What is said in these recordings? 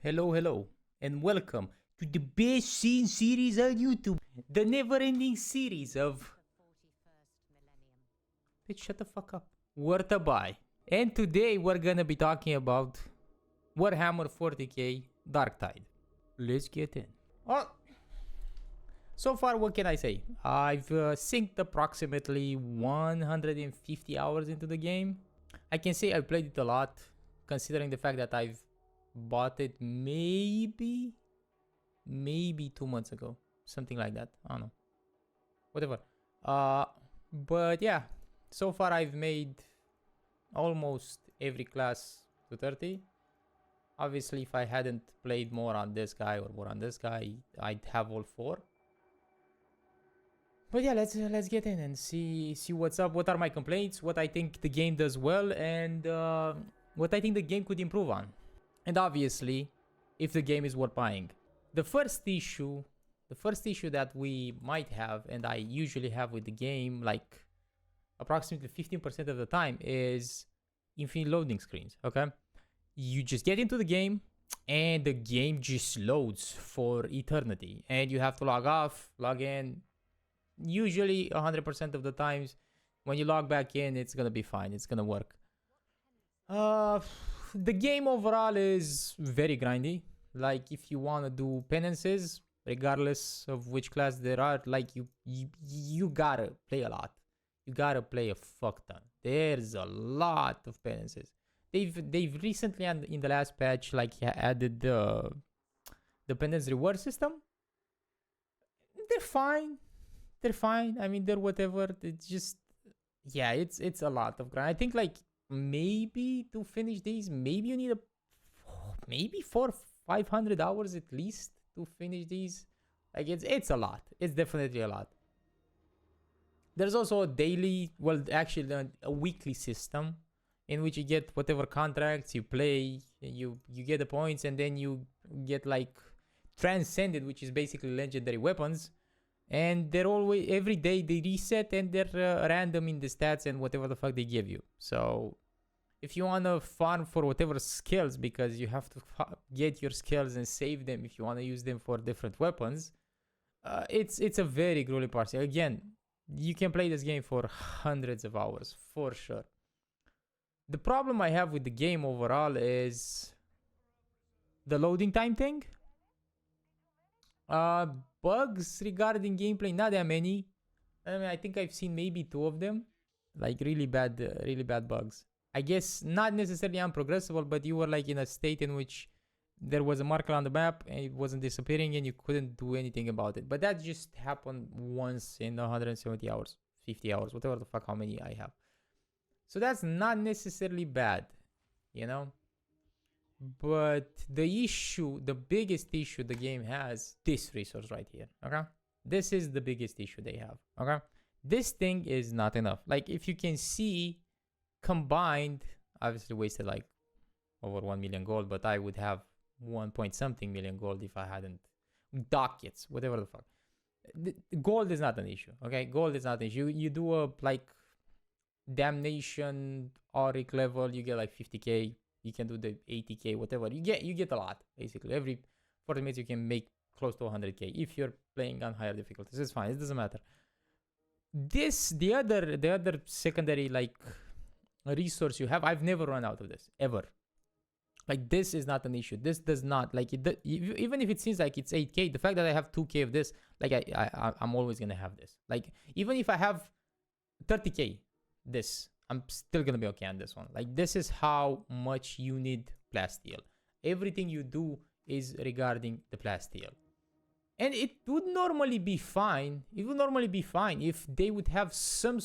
Hello, and welcome to the best scene series on YouTube, the never-ending series of. Bitch, shut the fuck up. Where to buy? And today we're gonna be talking about Warhammer 40k Darktide. Let's get in. Oh, so far, what can I say? I've synced approximately 150 hours into the game. I can say I played it a lot, considering the fact that I've bought it maybe 2 months ago, something like that. I don't know, whatever. But yeah, so far I've made almost every class to 30. Obviously, if I hadn't played more on this guy or more on this guy, I'd have all 4. But yeah, let's get in and see what's up. What are my complaints? What I think the game does well, and what I think the game could improve on. And obviously, if the game is worth buying. The first issue that we might have, and I usually have with the game, like approximately 15% of the time, is infinite loading screens. Okay, you just get into the game and the game just loads for eternity, and you have to log off, log in. Usually 100% of the times when you log back in, it's gonna be fine, it's gonna work. The game overall is very grindy. Like, if you want to do penances, regardless of which class there are, like, you gotta play a lot. You gotta play a fuck ton. There's a lot of penances. They've recently, in the last patch, like, added the penance reward system. They're fine. I mean, they're whatever. It's just, yeah, it's a lot of grind. I think, like, maybe to finish these, maybe you need maybe 400-500 hours at least to finish these. Like, it's a lot. It's definitely a lot. There's also a daily, well, actually a weekly system in which you get whatever contracts you play, you get the points, and then you get, like, transcended, which is basically legendary weapons. And they're always, every day they reset, and they're random in the stats and whatever the fuck they give you. So if you want to farm for whatever skills, because you have to get your skills and save them if you want to use them for different weapons, it's a very grueling party. Again, you can play this game for hundreds of hours for sure. The problem I have with the game overall is the loading time thing. Bugs regarding gameplay, not that many. I mean, I think I've seen maybe 2 of them, like really bad bugs. I guess not necessarily unprogressible, but you were, like, in a state in which there was a marker on the map and it wasn't disappearing and you couldn't do anything about it. But that just happened once in 170 hours, 50 hours, whatever the fuck how many I have. So that's not necessarily bad, you know? But the biggest issue the game has, this resource right here, okay? This is the biggest issue they have, okay? This thing is not enough. Like, if you can see, combined, obviously wasted, like, over 1 million gold, but I would have 1 point something million gold if I hadn't dockets, whatever the fuck. Gold is not an issue, okay? Gold is not an issue. You do a, like, damnation auric level, you get, like, 50k. You can do the 80k, whatever. You get a lot, basically. Every 40 minutes you can make close to 100k if you're playing on higher difficulties. It's fine, it doesn't matter. The other secondary, like, resource you have, I've never run out of this, ever. Like, this is not an issue. This does not, like, even if it seems like it's 8k, the fact that I have 2k of this, like, I'm always gonna have this. Like, even if I have 30k this, I'm still gonna be okay on this one. Like, this is how much you need plasteel. Everything you do is regarding the plasteel. And it would normally be fine. It would normally be fine if they would have some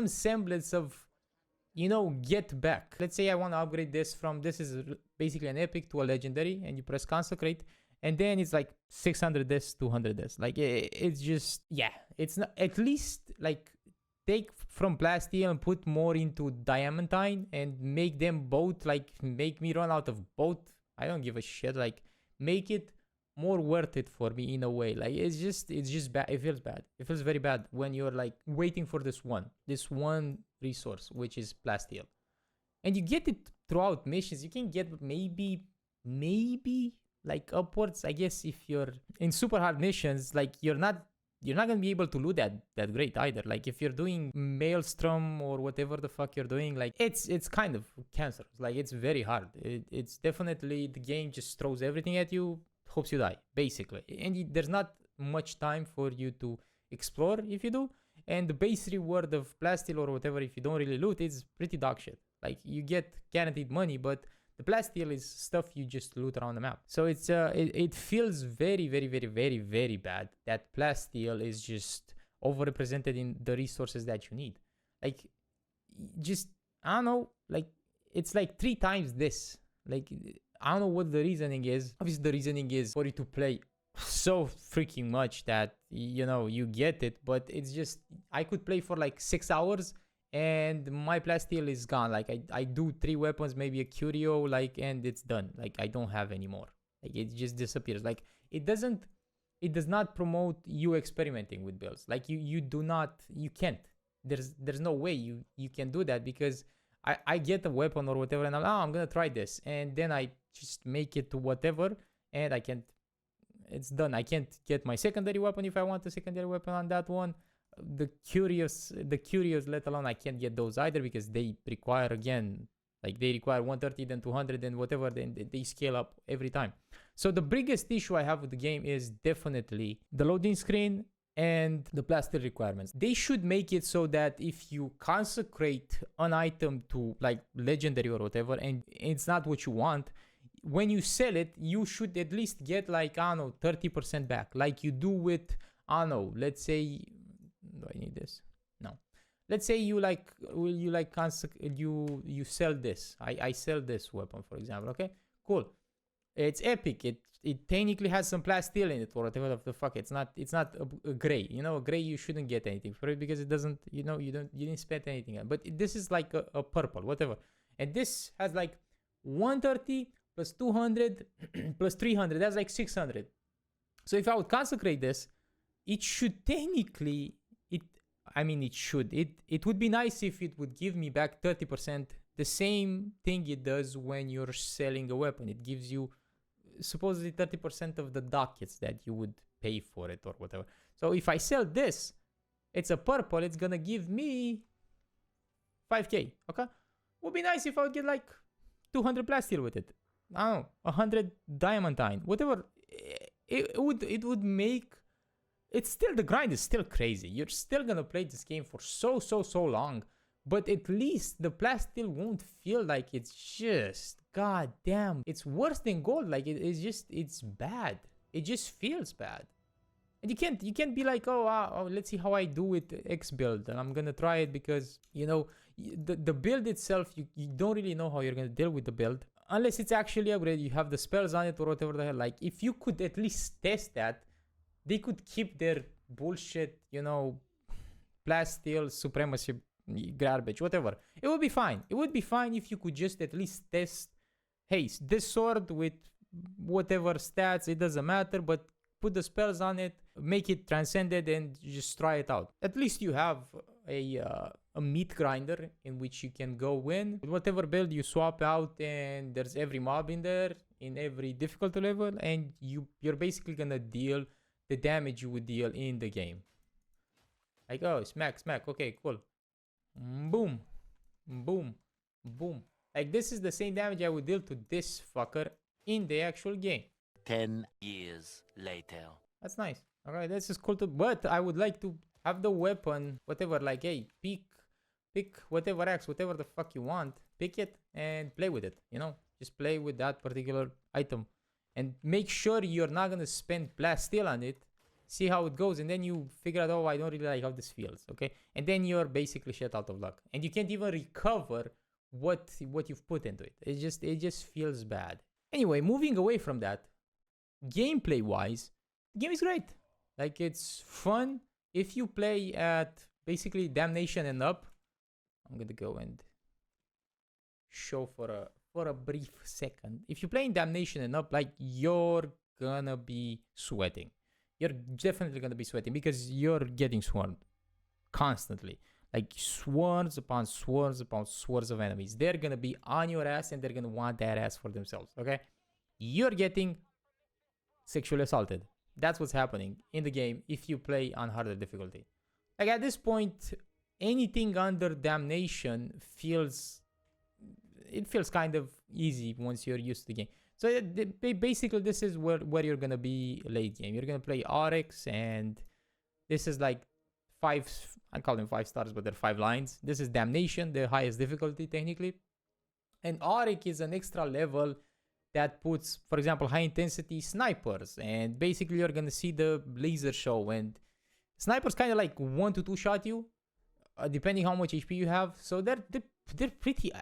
semblance of, you know, get back. Let's say I want to upgrade this from, this is basically an epic to a legendary, and you press consecrate, and then it's like 600 this, 200 this. Like, it's just, yeah, it's not, at least, like, take from plasteel and put more into diamantine and make them both, like, make me run out of both. I don't give a shit. Like, make it more worth it for me in a way. Like, it's just bad. It feels bad. It feels very bad when you're, like, waiting for this one resource, which is plasteel, and you get it throughout missions. You can get maybe maybe like upwards. I guess if you're in super hard missions, like you're not gonna be able to loot that great either. Like if you're doing Maelstrom or whatever the fuck you're doing, like it's kind of cancerous. Like it's very hard. It's definitely the game just throws everything at you, hopes you die basically, and there's not much time for you to explore if you do. And the base reward of plasteel or whatever, if you don't really loot, is pretty dog shit. Like you get guaranteed money, but the plasteel is stuff you just loot around the map. So it feels very, very, very, very, very bad that plasteel is just overrepresented in the resources that you need. Like, just, I don't know, like, it's like 3 times this. Like, I don't know what the reasoning is. Obviously, the reasoning is for you to play so freaking much that, you know, you get it. But it's just, I could play for like 6 hours and my plasteel is gone. Like I do 3 weapons, maybe a curio, like, and it's done. Like I don't have any more. Like it just disappears. Like it does not promote you experimenting with builds. Like you can't. There's no way you can do that, because I get a weapon or whatever and I'm gonna try this, and then I just make it to whatever, and I can't. It's done. I can't get my secondary weapon if I want a secondary weapon on that one. The curious, let alone, I can't get those either, because they require, again, like they require 130, then 200, and whatever, then they scale up every time. So the biggest issue I have with the game is definitely the loading screen and the plasteel requirements. They should make it so that if you consecrate an item to like legendary or whatever, and it's not what you want, when you sell it, you should at least get like, I don't know, 30% back, like you do with, I don't know, let's say, do I need this? No. Let's say you sell this. I sell this weapon, for example. Okay, cool. It's epic. It technically has some plasteel in it or whatever the fuck. It's not a gray. You know, a gray you shouldn't get anything for it, because it doesn't. You know, you didn't spend anything. But this is like a purple, whatever. And this has like 130 plus 200 plus 300. That's like 600. So if I would consecrate this, it should technically. It would be nice if it would give me back 30%, the same thing it does when you're selling a weapon. It gives you supposedly 30% of the ducats that you would pay for it or whatever. So if I sell this, it's a purple, it's gonna give me 5k, okay? Would be nice if I would get like 200 plasteel with it. I don't know, 100 diamantine, whatever. It would make... It's still, the grind is still crazy. You're still gonna play this game for so long, but at least the plasteel won't feel like it's just, god damn, it's worse than gold. Like it's bad. It just feels bad. And you can't be like, oh, let's see how I do with X build, and I'm gonna try it, because, you know, the build itself, you don't really know how you're gonna deal with the build unless it's actually upgraded. You have the spells on it or whatever the hell. Like if you could at least test that, they could keep their bullshit, you know, plasteel supremacy garbage, whatever. It would be fine. It would be fine if you could just at least test, hey, this sword with whatever stats, it doesn't matter, but put the spells on it, make it transcended, and just try it out. At least you have a meat grinder in which you can go in with whatever build you swap out, and there's every mob in there, in every difficulty level, and you're basically gonna deal the damage you would deal in the game. Like, oh, smack, okay, cool. Boom, boom, boom. Like, this is the same damage I would deal to this fucker in the actual game. 10 years later. That's nice. Alright, this is cool too. But I would like to have the weapon, whatever, like, hey, pick whatever axe, whatever the fuck you want, pick it and play with it, you know? Just play with that particular item. And make sure you're not going to spend plasteel on it. See how it goes. And then you figure out, oh, I don't really like how this feels. Okay. And then you're basically shit out of luck. And you can't even recover what you've put into it. It just feels bad. Anyway, moving away from that, gameplay wise, the game is great. Like, it's fun. If you play at basically Damnation and up, I'm going to go and show for a brief second. If you play in Damnation and up, like, you're gonna be sweating. You're definitely gonna be sweating, because you're getting swarmed constantly. Like, swarms upon swarms upon swarms of enemies. They're gonna be on your ass, and they're gonna want that ass for themselves, okay? you're getting sexually assaulted. That's what's happening in the game if you play on harder difficulty. Like at this point, anything under damnation feels kind of easy once you're used to the game. So basically, this is where you're gonna be late game. You're gonna play Oryx, and this is like I call them 5 stars, but they're 5 lines. This is Damnation, the highest difficulty technically. And Auric is an extra level that puts, for example, high intensity snipers. And basically you're going to see the laser show. And snipers kind of like 1 to 2 shot you, depending how much HP you have. So they're pretty,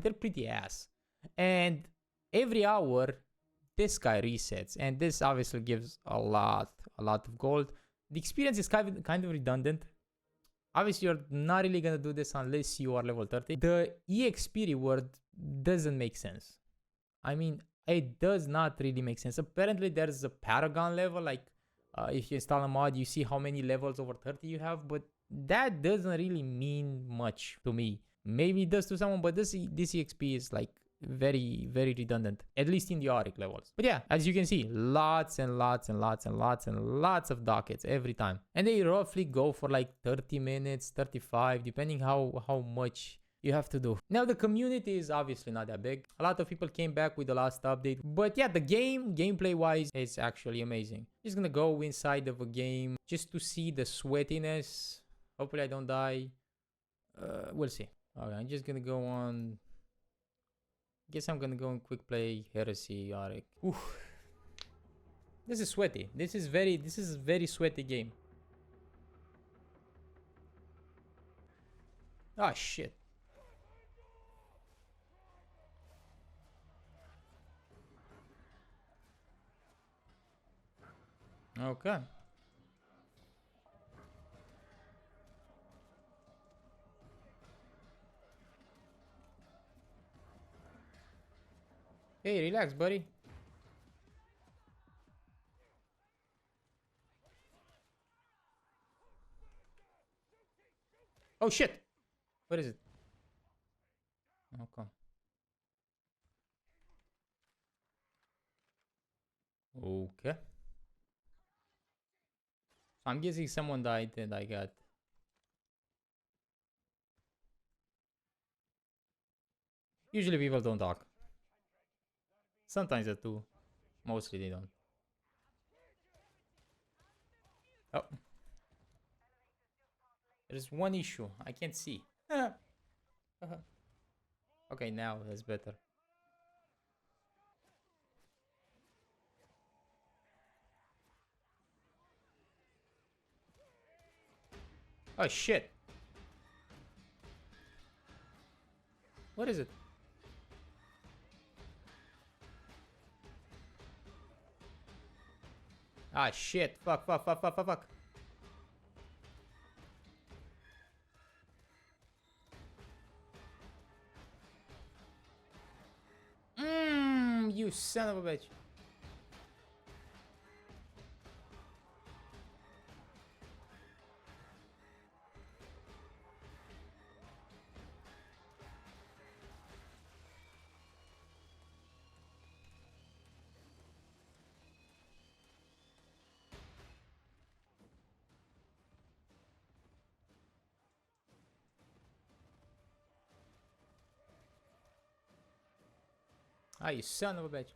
they're pretty ass. And every hour, this guy resets. And this obviously gives a lot of gold. The experience is kind of redundant. Obviously, you're not really going to do this unless you are level 30. The EXP reward doesn't make sense. I mean, it does not really make sense. Apparently, there's a Paragon level. Like, if you install a mod, you see how many levels over 30 you have. But that doesn't really mean much to me. Maybe it does to someone, but this EXP is like very redundant, at least in the Auric levels. But yeah, as you can see, lots and lots of dockets every time, and they roughly go for like 30 minutes, 35, depending how much you have to do. Now the community is obviously not that big. A lot of people came back with the last update, but yeah, the gameplay wise is actually amazing. Just gonna go inside of a game just to see the sweatiness. Hopefully I don't die. We'll see. Okay, I'm just gonna go on. Guess I'm gonna go and quick play Heresy Auric. Oof. This is sweaty. This is very sweaty game. Ah, shit. Okay. Hey, relax, buddy. Oh shit! What is it? Okay. Okay. So I'm guessing someone died and I got. Usually people don't talk. Sometimes they do. Mostly they don't. Oh. There's one issue. I can't see. Okay, now that's better. Oh shit. What is it? Ah shit. Fuck. You son of a bitch. Ah, you son of a bitch.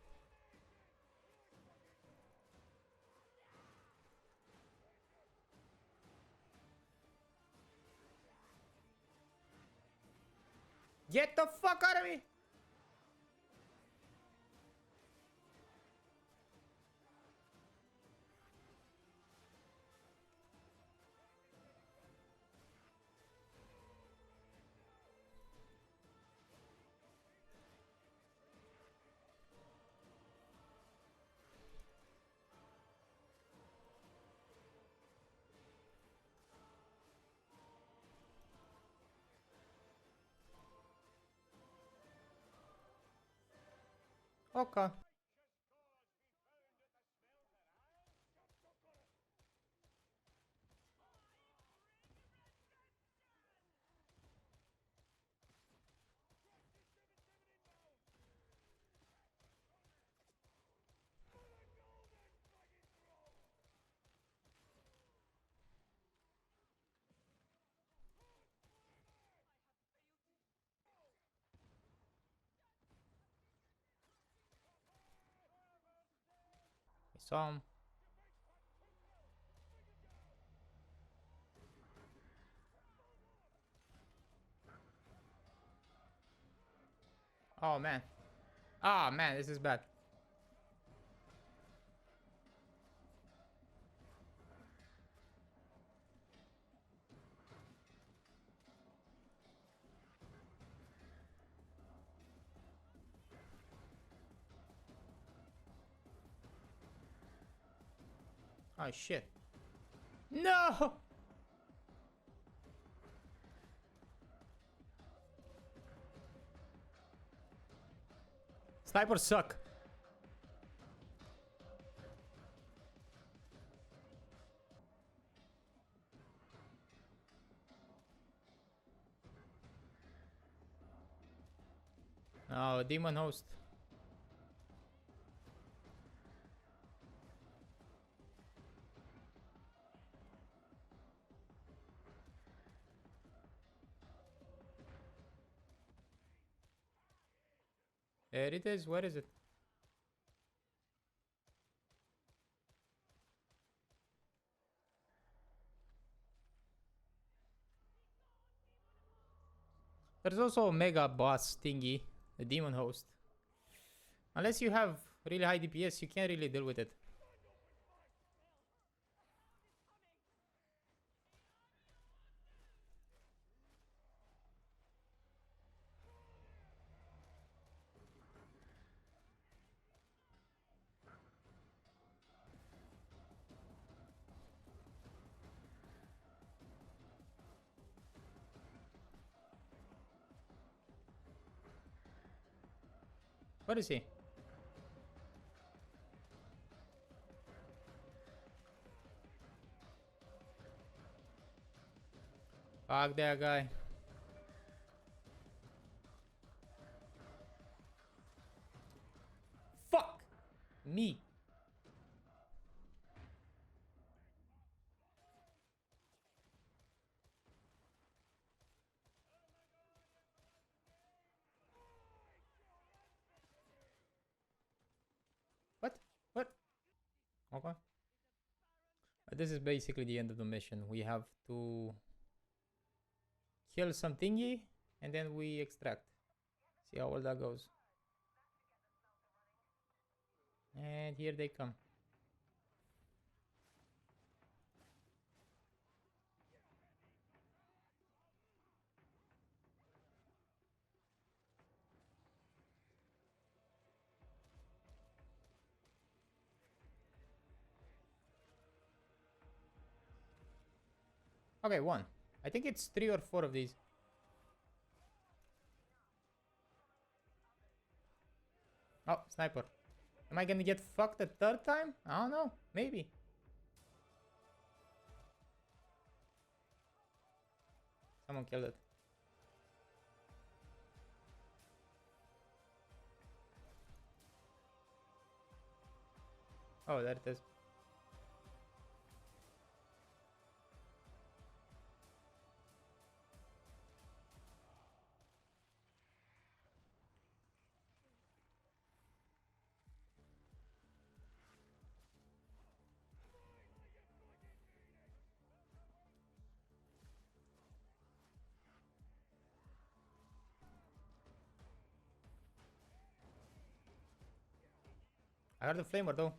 Get the fuck out of me! Okay. Some. Oh man. Ah man, this is bad. Oh shit. No! Snipers suck. Oh, demon host. There it is. Where is it? There's also a mega boss thingy, the demon host. Unless you have really high DPS, you can't really deal with it. What is he? Fuck that guy. Fuck me. What? What? Okay. This is basically the end of the mission. We have to kill some thingy and then we extract. See how well that goes. And here they come. Okay, one. I think it's 3 or 4 of these. Oh, sniper. Am I gonna get fucked a third time? I don't know. Maybe. Someone killed it. Oh, there it is. I heard the flamer though.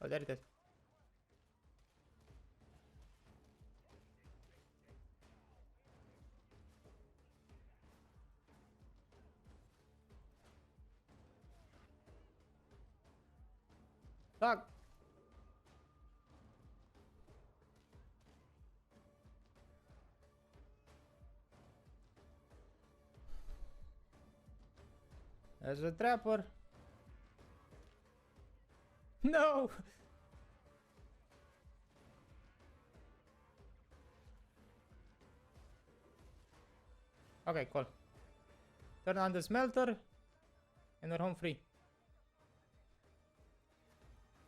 Oh, there it is. Fuck. There's a trapper. No! Okay, cool. Turn on the smelter and we're home free.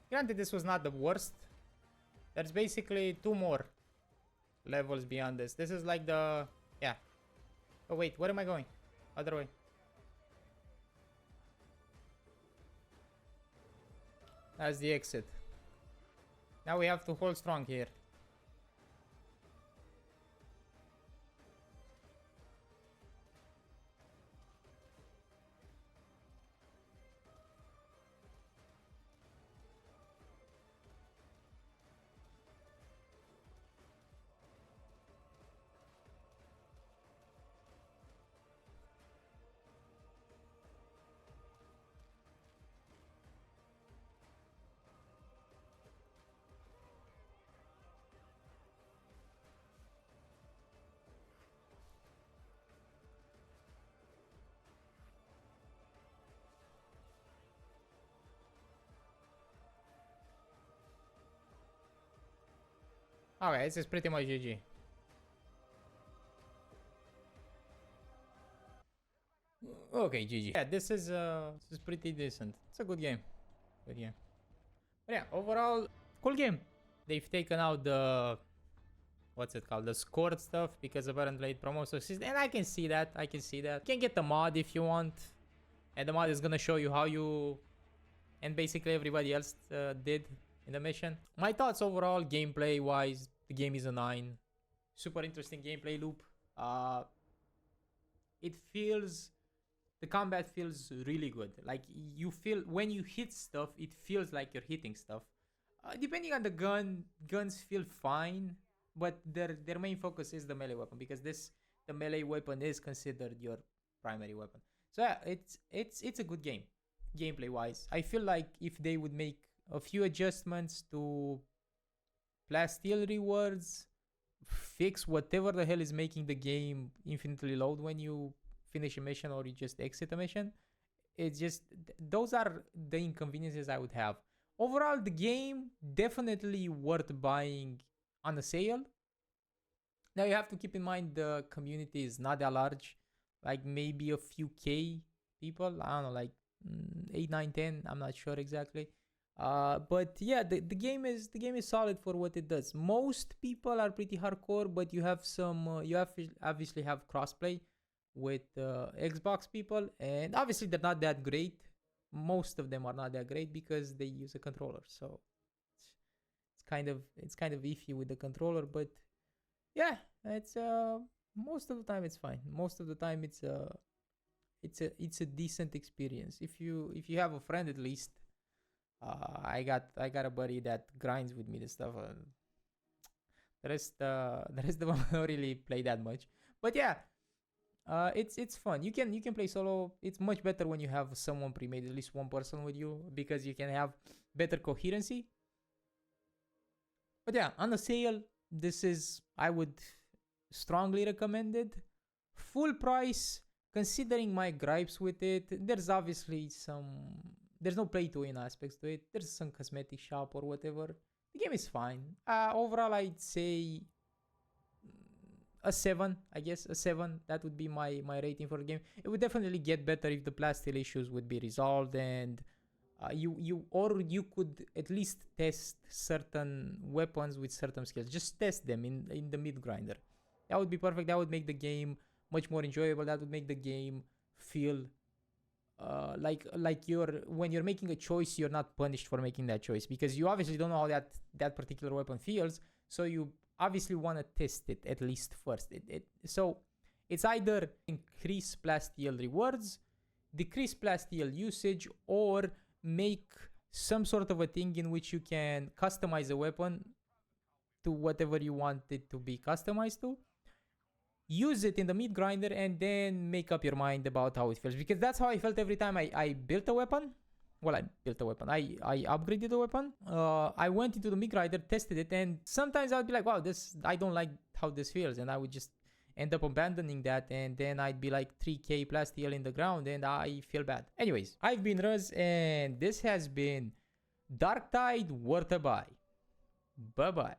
Granted, this was not the worst. There's basically 2 more levels beyond this. This is like the... yeah. Oh wait, where am I going? Other way. That's the exit. Now we have to hold strong here. Okay, this is pretty much GG. Okay, GG. Yeah, this is pretty decent. It's a good game. Good game. But yeah, overall, cool game. They've taken out the what's it called? The scored stuff because apparently it promotes the system. And I can see that. I can see that. You can get the mod if you want. And the mod is gonna show you how you and basically everybody else did in the mission. My thoughts overall, gameplay wise, the game is a 9. Super interesting gameplay loop. It feels, the combat feels really good. Like you feel when you hit stuff, it feels like you're hitting stuff. Depending on the gun, guns feel fine, but their main focus is the melee weapon because the melee weapon is considered your primary weapon. So yeah, it's a good game, gameplay wise. I feel like if they would make a few adjustments to plasteel rewards, fix whatever the hell is making the game infinitely load when you finish a mission or you just exit a mission, it's just those are the inconveniences I would have. Overall, the game definitely worth buying on a sale. Now you have to keep in mind the community is not that large, like maybe a few K people. I don't know, like 8, 9, 10. I'm not sure exactly. But yeah, the game is solid for what it does. Most people are pretty hardcore, but you have some you have obviously have crossplay with Xbox people, and obviously they're not that great. Most of them are not that great because they use a controller, so it's kind of iffy with the controller. But yeah, it's most of the time it's fine. Most of the time it's a decent experience. If you have a friend at least. I got a buddy that grinds with me the stuff. The rest don't really play that much. But yeah, it's fun. You can play solo. It's much better when you have someone pre-made, at least one person with you, because you can have better coherency. But yeah, on the sale, this is, I would strongly recommend it. Full price, considering my gripes with it, there's obviously there's no play to win aspects to it. There's some cosmetic shop or whatever. The game is fine. Overall, I'd say a 7. I guess a 7. That would be my rating for the game. It would definitely get better if the plasteel issues would be resolved, and you could at least test certain weapons with certain skills. Just test them in the mid grinder. That would be perfect. That would make the game much more enjoyable. That would make the game feel like when you're making a choice, you're not punished for making that choice because you obviously don't know how that particular weapon feels, so you obviously want to test it at least first. So it's either increase plasteel rewards, decrease plasteel usage, or make some sort of a thing in which you can customize a weapon to whatever you want it to be customized to. Use it in the meat grinder and then make up your mind about how it feels, because that's how I felt every time I built a weapon. Well, I built a weapon. I upgraded the weapon. I went into the meat grinder, tested it, and sometimes I'd be like, wow, I don't like how this feels, and I would just end up abandoning that, and then I'd be like 3k plasteel in the ground, and I feel bad. Anyways, I've been Ruz, and this has been Darktide worth a buy. Bye-bye.